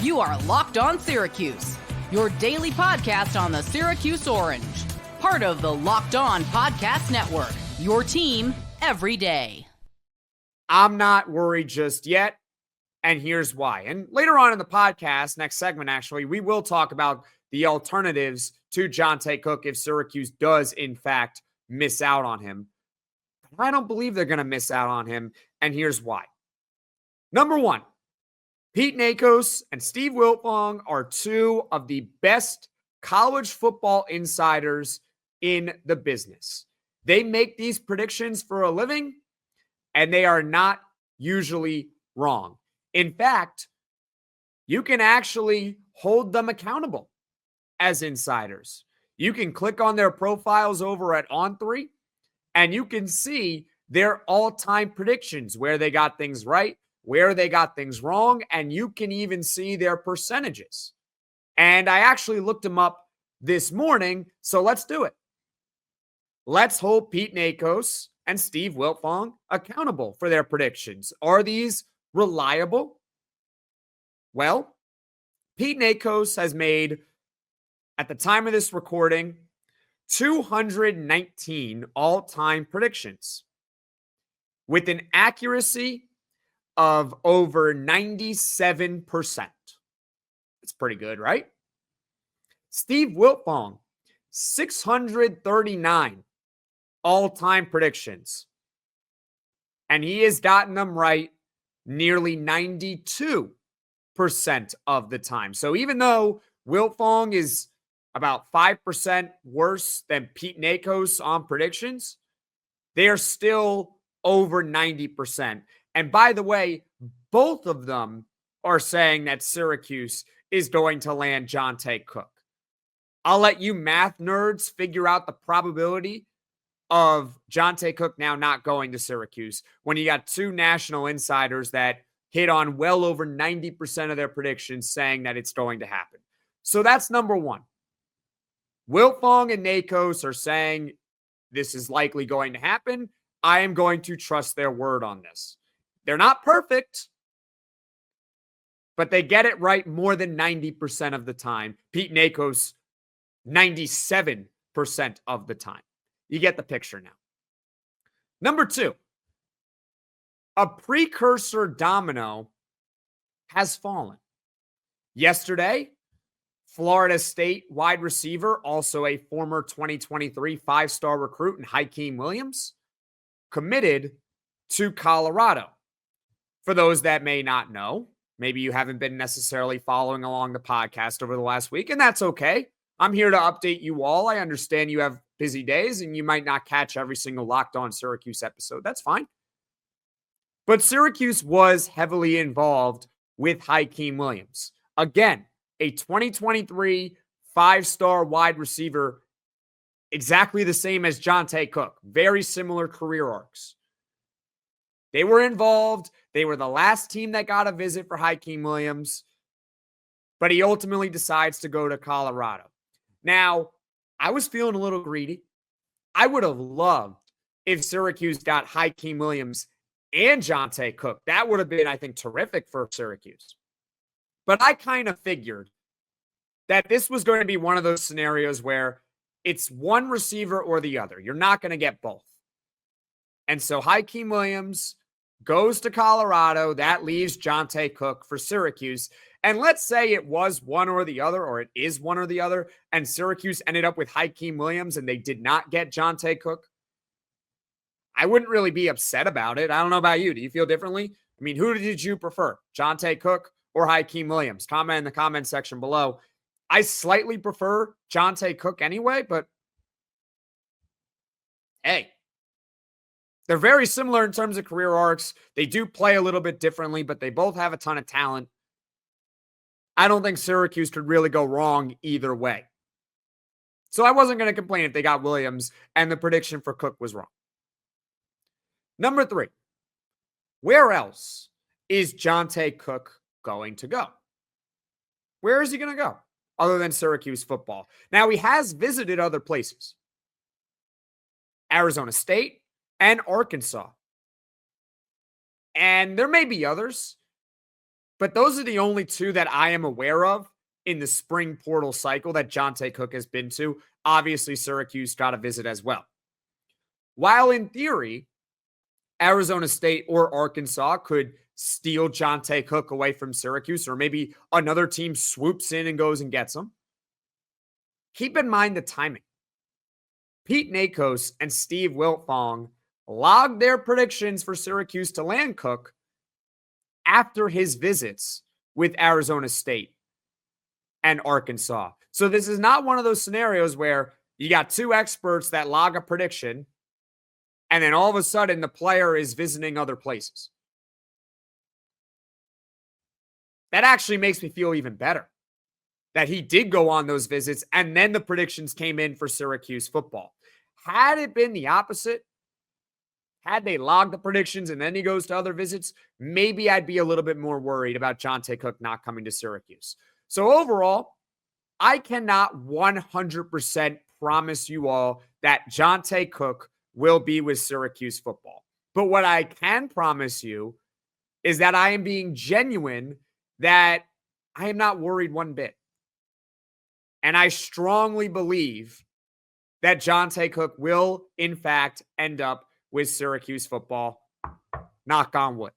You are Locked On Syracuse, your daily podcast on the Syracuse Orange. Part of the Locked On Podcast Network, your team every day. I'm not worried just yet, and here's why. And later on in the podcast, next segment actually, we will talk about the alternatives to Johntay Cook if Syracuse does, in fact, miss out on him. But I don't believe they're going to miss out on him, and here's why. Number one, Pete Nakos and Steve Wilfong are two of the best college football insiders in the business. They make these predictions for a living, and they are not usually wrong. In fact, you can actually hold them accountable as insiders. You can click on their profiles over at On3, and you can see their all-time predictions, where they got things right, where they got things wrong, and you can even see their percentages. And I actually looked them up this morning, so let's do it. Let's hold Pete Nakos and Steve Wilfong accountable for their predictions. Are these reliable? Well, Pete Nakos has made, at the time of this recording, 219 all-time predictions with an accuracy of over 97%. It's pretty good, right? Steve Wilfong, 639 all-time predictions. And he has gotten them right nearly 92% of the time. So even though Wilfong is about 5% worse than Pete Nakos on predictions, they are still over 90%. And by the way, both of them are saying that Syracuse is going to land Johntay Cook. I'll let you math nerds figure out the probability of Johntay Cook now not going to Syracuse when you got two national insiders that hit on well over 90% of their predictions saying that it's going to happen. So that's number one. Wilfong and Nakos are saying this is likely going to happen. I am going to trust their word on this. They're not perfect, but they get it right more than 90% of the time. Pete Nakos, 97% of the time. You get the picture now. Number two, a precursor domino has fallen. Yesterday, Florida State wide receiver, also a former 2023 five-star recruit in Hykeem Williams, committed to Colorado. For those that may not know, maybe you haven't been necessarily following along the podcast over the last week, and that's okay. I'm here to update you all. I understand you have busy days and you might not catch every single Locked On Syracuse episode. That's fine. But Syracuse was heavily involved with Hykeem Williams. Again, a 2023 five-star wide receiver, exactly the same as Johntay Cook. Very similar career arcs. They were involved. They were the last team that got a visit for Hykeem Williams, but he ultimately decides to go to Colorado. Now, I was feeling a little greedy. I would have loved if Syracuse got Hykeem Williams and Johntay Cook. That would have been, I think, terrific for Syracuse. But I kind of figured that this was going to be one of those scenarios where it's one receiver or the other. You're not going to get both. And so Hykeem Williams goes to Colorado. That leaves Johntay Cook for Syracuse. And let's say it was one or the other, or it is one or the other, and Syracuse ended up with Hykeem Williams and they did not get Johntay Cook. I wouldn't really be upset about it. I don't know about you. Do you feel differently? I mean, who did you prefer, Johntay Cook or Hykeem Williams? Comment in the comment section below. I slightly prefer Johntay Cook anyway, but hey, they're very similar in terms of career arcs. They do play a little bit differently, but they both have a ton of talent. I don't think Syracuse could really go wrong either way. So I wasn't going to complain if they got Williams and the prediction for Cook was wrong. Number three, where else is Johntay Cook going to go? Where is he going to go other than Syracuse football? Now, he has visited other places. Arizona State and Arkansas. And there may be others, But those are the only two that I am aware of in the spring portal cycle that Johntay Cook has been to. Obviously, Syracuse got a visit as well. While in theory, Arizona State or Arkansas could steal Johntay Cook away from Syracuse, or maybe another team swoops in and goes and gets him. Keep in mind the timing. Pete Nakos and Steve Wilfong logged their predictions for Syracuse to land Cook after his visits with Arizona State and Arkansas. So this is not one of those scenarios where you got two experts that log a prediction and then all of a sudden the player is visiting other places. That actually makes me feel even better that he did go on those visits and then the predictions came in for Syracuse football. Had it been the opposite, had they logged the predictions and then he goes to other visits, maybe I'd be a little bit more worried about Johntay Cook not coming to Syracuse. So overall, I cannot 100% promise you all that Johntay Cook will be with Syracuse football. But what I can promise you is that I am being genuine, that I am not worried one bit. And I strongly believe that Johntay Cook will, in fact, end up with Syracuse football. Knock on wood.